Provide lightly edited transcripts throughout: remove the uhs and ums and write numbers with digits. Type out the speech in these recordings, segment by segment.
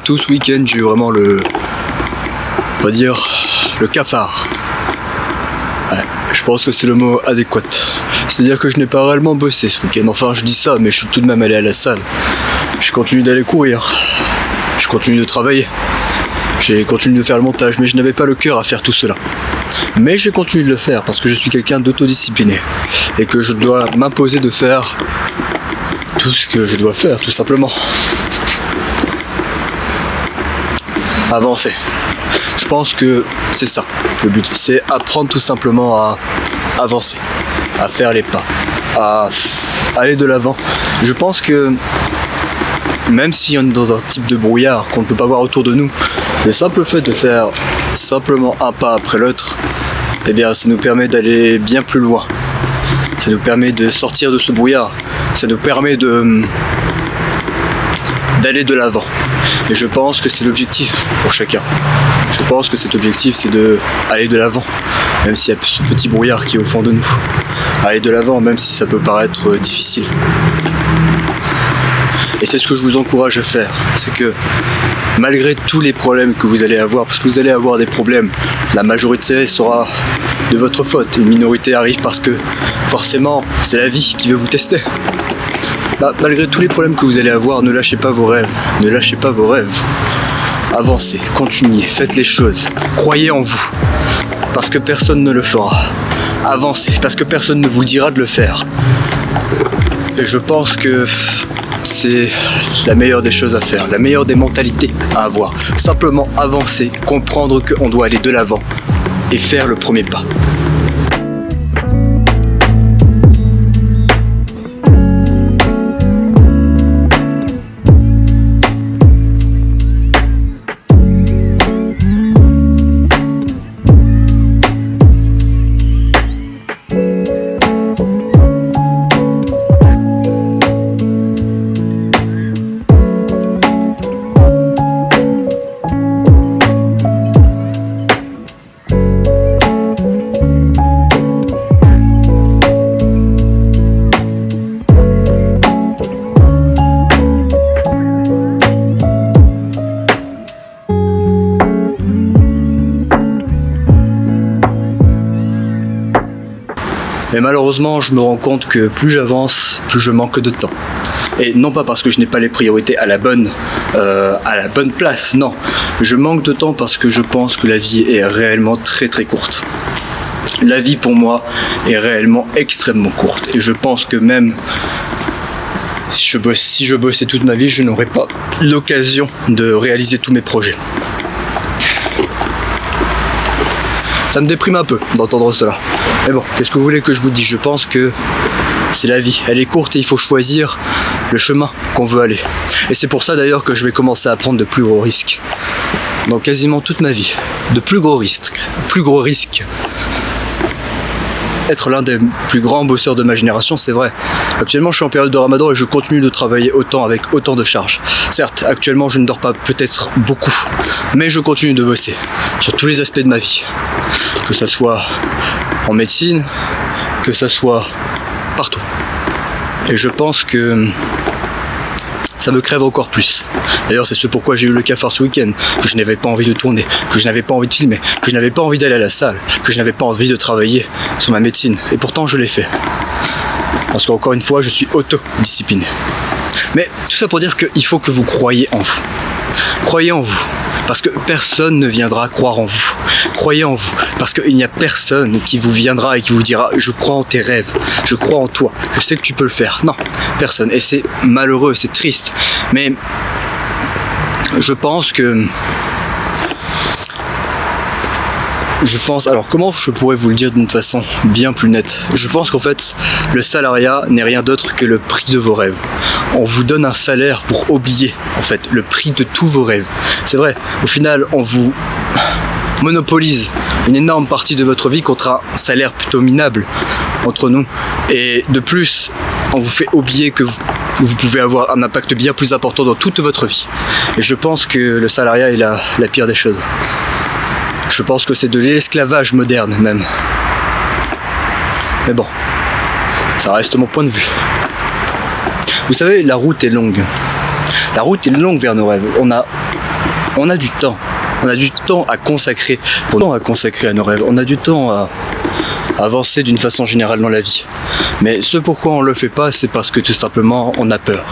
tout ce week-end, j'ai eu vraiment le cafard. Ouais, je pense que c'est le mot adéquat. C'est-à-dire que je n'ai pas réellement bossé ce week-end. Enfin, je dis ça, mais je suis tout de même allé à la salle. Je continue d'aller courir. Je continue de travailler. J'ai continué de faire le montage, mais je n'avais pas le cœur à faire tout cela. Mais j'ai continué de le faire parce que je suis quelqu'un d'autodiscipliné et que je dois m'imposer de faire tout ce que je dois faire, tout simplement. Avancer. Je pense que c'est ça, le but. C'est apprendre tout simplement à avancer, à faire les pas, à aller de l'avant. Je pense que même si on est dans un type de brouillard qu'on ne peut pas voir autour de nous, le simple fait de faire simplement un pas après l'autre, eh bien ça nous permet d'aller bien plus loin. Ça nous permet de sortir de ce brouillard. Ça nous permet d'aller de l'avant. Et je pense que c'est l'objectif pour chacun. Je pense que cet objectif, c'est d'aller de l'avant, même s'il y a ce petit brouillard qui est au fond de nous. Aller de l'avant, même si ça peut paraître difficile. Et c'est ce que je vous encourage à faire. C'est que malgré tous les problèmes que vous allez avoir, parce que vous allez avoir des problèmes, la majorité sera de votre faute. Une minorité arrive parce que forcément, c'est la vie qui veut vous tester. Malgré tous les problèmes que vous allez avoir, ne lâchez pas vos rêves. Ne lâchez pas vos rêves. Avancez, continuez, faites les choses. Croyez en vous. Parce que personne ne le fera. Avancez, parce que personne ne vous le dira de le faire. Et je pense que c'est la meilleure des choses à faire, la meilleure des mentalités à avoir. Simplement avancer, comprendre qu'on doit aller de l'avant et faire le premier pas. Mais malheureusement, je me rends compte que plus j'avance, plus je manque de temps. Et non pas parce que je n'ai pas les priorités à la bonne place, non. Je manque de temps parce que je pense que la vie est réellement très très courte. La vie pour moi est réellement extrêmement courte. Et je pense que même si je bossais toute ma vie, je n'aurais pas l'occasion de réaliser tous mes projets. Ça me déprime un peu d'entendre cela. Mais bon, qu'est-ce que vous voulez que je vous dise ? Je pense que c'est la vie. Elle est courte et il faut choisir le chemin qu'on veut aller. Et c'est pour ça d'ailleurs que je vais commencer à prendre de plus gros risques. Dans quasiment toute ma vie. De plus gros risques. Être l'un des plus grands bosseurs de ma génération, c'est vrai. Actuellement, je suis en période de Ramadan et je continue de travailler autant avec autant de charges. Certes, actuellement, je ne dors pas peut-être beaucoup, mais je continue de bosser sur tous les aspects de ma vie. Que ça soit en médecine, que ça soit partout. Et je pense que ça me crève encore plus. D'ailleurs, c'est ce pourquoi j'ai eu le cafard ce week-end, que je n'avais pas envie de tourner, que je n'avais pas envie de filmer, que je n'avais pas envie d'aller à la salle, que je n'avais pas envie de travailler sur ma médecine. Et pourtant, je l'ai fait. Parce qu'encore une fois, je suis autodiscipliné. Mais tout ça pour dire qu'il faut que vous croyiez en vous. Croyez en vous. Parce que personne ne viendra croire en vous. Croyez en vous. Parce qu'il n'y a personne qui vous viendra et qui vous dira « Je crois en tes rêves. Je crois en toi. Je sais que tu peux le faire. » Non, personne. Et c'est malheureux, c'est triste. Mais je pense que... Alors comment je pourrais vous le dire d'une façon bien plus nette ? Je pense qu'en fait, le salariat n'est rien d'autre que le prix de vos rêves. On vous donne un salaire pour oublier, en fait, le prix de tous vos rêves. C'est vrai, au final, on vous monopolise une énorme partie de votre vie contre un salaire plutôt minable entre nous. Et de plus, on vous fait oublier que vous pouvez avoir un impact bien plus important dans toute votre vie. Et je pense que le salariat est la pire des choses. Je pense que c'est de l'esclavage moderne même. Mais bon, ça reste mon point de vue. Vous savez, la route est longue. La route est longue vers nos rêves. On a On a du temps. On a du temps à consacrer, à nos rêves. On a du temps à avancer d'une façon générale dans la vie. Mais ce pourquoi on ne le fait pas, c'est parce que tout simplement on a peur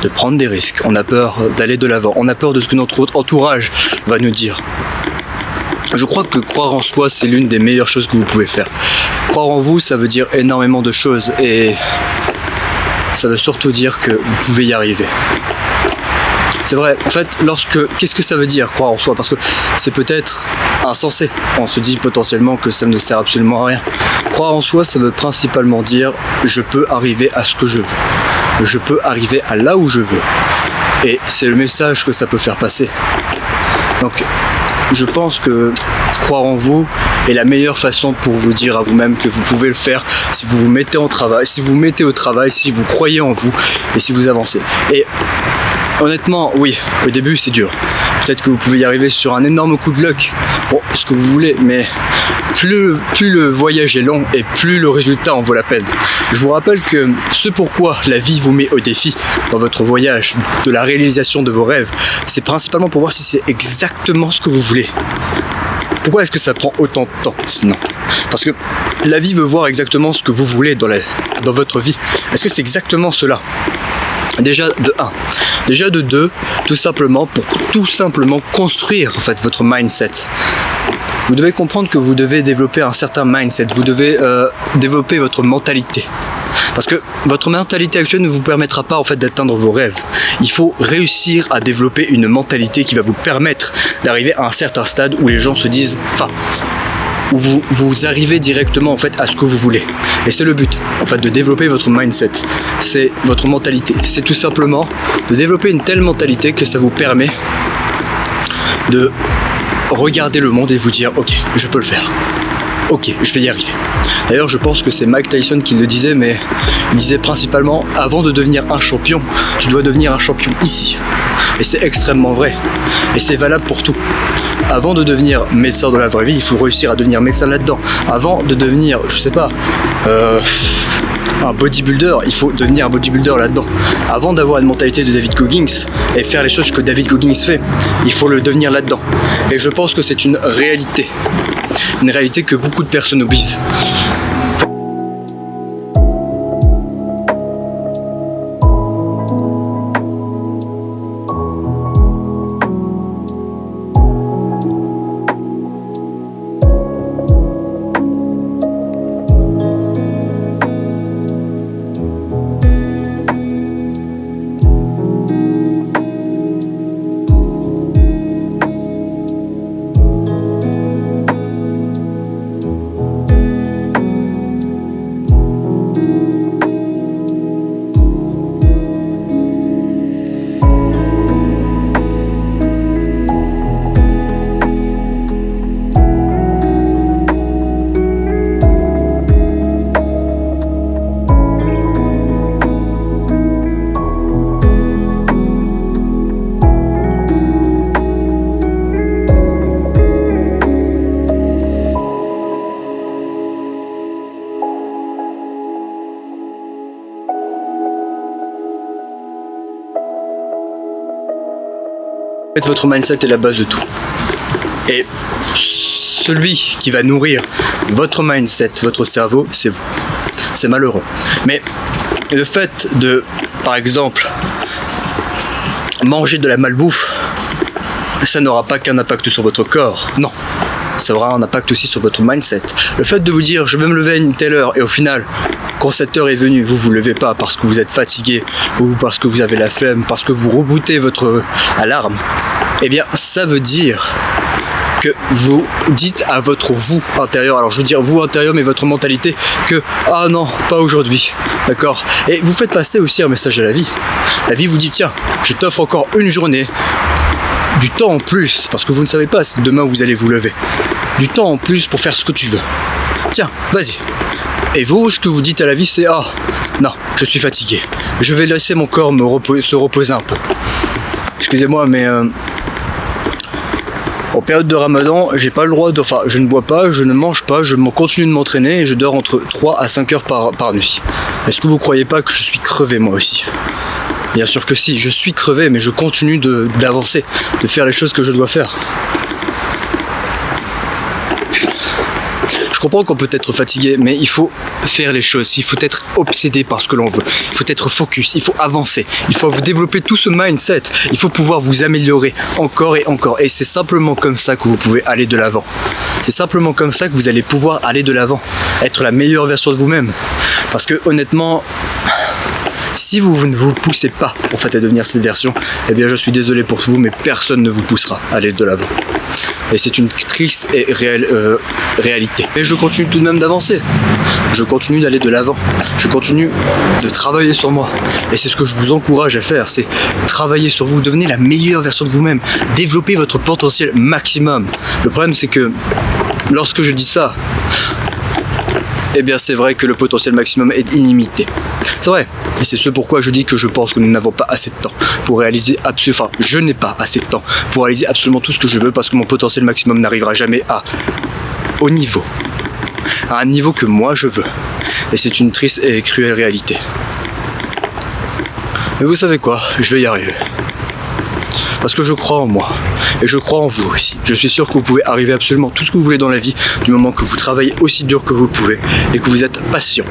de prendre des risques, on a peur d'aller de l'avant, on a peur de ce que notre entourage va nous dire. Je crois que croire en soi, c'est l'une des meilleures choses que vous pouvez faire. Croire en vous, ça veut dire énormément de choses et ça veut surtout dire que vous pouvez y arriver. C'est vrai, en fait, qu'est-ce que ça veut dire croire en soi? Parce que c'est peut-être insensé. On se dit potentiellement que ça ne sert absolument à rien. Croire en soi, ça veut principalement dire je peux arriver à ce que je veux. Je peux arriver à là où je veux. Et c'est le message que ça peut faire passer. Donc, je pense que croire en vous est la meilleure façon pour vous dire à vous-même que vous pouvez le faire si vous vous mettez au travail, si vous croyez en vous et si vous avancez. Et honnêtement, oui, au début c'est dur. Peut-être que vous pouvez y arriver sur un énorme coup de luck, bon, ce que vous voulez, mais plus le voyage est long et plus le résultat en vaut la peine. Je vous rappelle que ce pourquoi la vie vous met au défi dans votre voyage, de la réalisation de vos rêves, c'est principalement pour voir si c'est exactement ce que vous voulez. Pourquoi est-ce que ça prend autant de temps sinon? Parce que la vie veut voir exactement ce que vous voulez dans votre vie. Est-ce que c'est exactement cela? Déjà de 1. Déjà de 2, tout simplement pour construire en fait votre mindset. Vous devez comprendre que vous devez développer un certain mindset, vous devez développer votre mentalité. Parce que votre mentalité actuelle ne vous permettra pas en fait d'atteindre vos rêves. Il faut réussir à développer une mentalité qui va vous permettre d'arriver à un certain stade où les gens se disent, où vous arrivez directement en fait à ce que vous voulez. Et c'est le but en fait de développer votre mindset. C'est votre mentalité. C'est tout simplement de développer une telle mentalité que ça vous permet de regarder le monde et vous dire ok, je peux le faire. Ok, je vais y arriver. D'ailleurs, je pense que c'est Mike Tyson qui le disait, mais il disait principalement avant de devenir un champion, tu dois devenir un champion ici. Et c'est extrêmement vrai. Et c'est valable pour tout. Avant de devenir médecin dans la vraie vie, il faut réussir à devenir médecin là-dedans. Avant de devenir, je sais pas, un bodybuilder, il faut devenir un bodybuilder là-dedans. Avant d'avoir une mentalité de David Goggins et faire les choses que David Goggins fait, il faut le devenir là-dedans. Et je pense que c'est une réalité que beaucoup de personnes oublient. Votre mindset est la base de tout. Et celui qui va nourrir votre mindset, votre cerveau, c'est vous. C'est malheureux. Mais le fait de, par exemple, manger de la malbouffe, ça n'aura pas qu'un impact sur votre corps. Non. Ça aura un impact aussi sur votre mindset. Le fait de vous dire je vais me lever à une telle heure et au final, quand cette heure est venue, vous vous levez pas parce que vous êtes fatigué ou parce que vous avez la flemme, parce que vous rebootez votre alarme, eh bien ça veut dire que vous dites à votre vous intérieur, alors je veux dire vous intérieur mais votre mentalité, que ah non, pas aujourd'hui, d'accord? Et vous faites passer aussi un message à la vie. La vie vous dit tiens, je t'offre encore une journée, du temps en plus, parce que vous ne savez pas si demain vous allez vous lever, du temps en plus pour faire ce que tu veux. Tiens, vas-y. Et vous, ce que vous dites à la vie, c'est ah, non, je suis fatigué. Je vais laisser mon corps se reposer un peu. Excusez-moi, mais en période de Ramadan, j'ai pas le droit de, je ne bois pas, je ne mange pas, je continue de m'entraîner et je dors entre 3 à 5 heures par nuit. Est-ce que vous croyez pas que je suis crevé moi aussi? Bien sûr que si, je suis crevé, mais je continue d'avancer, de faire les choses que je dois faire. Je comprends qu'on peut être fatigué, mais il faut faire les choses, il faut être obsédé par ce que l'on veut, il faut être focus, il faut avancer, il faut développer tout ce mindset, il faut pouvoir vous améliorer encore et encore. Et c'est simplement comme ça que vous pouvez aller de l'avant. C'est simplement comme ça que vous allez pouvoir aller de l'avant, être la meilleure version de vous-même. Parce que honnêtement, si vous ne vous poussez pas en fait à devenir cette version, eh bien je suis désolé pour vous, mais personne ne vous poussera à aller de l'avant. Et c'est une triste et réelle réalité. Mais je continue tout de même d'avancer. Je continue d'aller de l'avant. Je continue de travailler sur moi. Et c'est ce que je vous encourage à faire, c'est travailler sur vous, devenez la meilleure version de vous-même, développez votre potentiel maximum. Le problème c'est que lorsque je dis ça, eh bien c'est vrai que le potentiel maximum est illimité. C'est vrai. Et c'est ce pourquoi je dis que je pense que nous n'avons pas assez de temps pour réaliser absolument... Enfin, je n'ai pas assez de temps pour réaliser absolument tout ce que je veux parce que mon potentiel maximum n'arrivera jamais à un niveau que moi je veux. Et c'est une triste et cruelle réalité. Mais vous savez quoi? Je vais y arriver. Parce que je crois en moi. Et je crois en vous aussi. Je suis sûr que vous pouvez arriver absolument tout ce que vous voulez dans la vie du moment que vous travaillez aussi dur que vous pouvez et que vous êtes patient.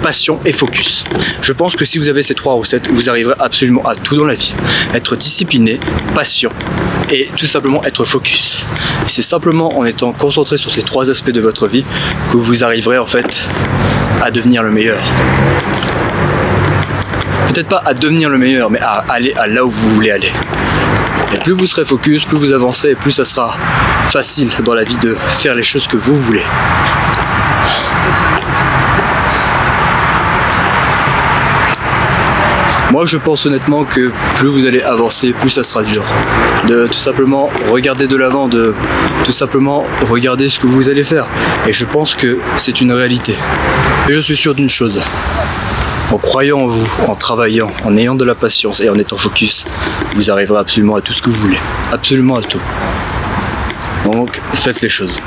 Passion et focus. Je pense que si vous avez ces 3 recettes, vous arriverez absolument à tout dans la vie. Être discipliné, patient et tout simplement être focus. Et c'est simplement en étant concentré sur ces 3 aspects de votre vie que vous arriverez en fait à devenir le meilleur. Peut-être pas à devenir le meilleur, mais à aller à là où vous voulez aller. Et plus vous serez focus, plus vous avancerez et plus ça sera facile dans la vie de faire les choses que vous voulez. Moi je pense honnêtement que plus vous allez avancer, plus ça sera dur. De tout simplement regarder de l'avant, de tout simplement regarder ce que vous allez faire. Et je pense que c'est une réalité. Et je suis sûr d'une chose. En croyant en vous, en travaillant, en ayant de la patience et en étant focus, vous arriverez absolument à tout ce que vous voulez. Absolument à tout. Donc faites les choses.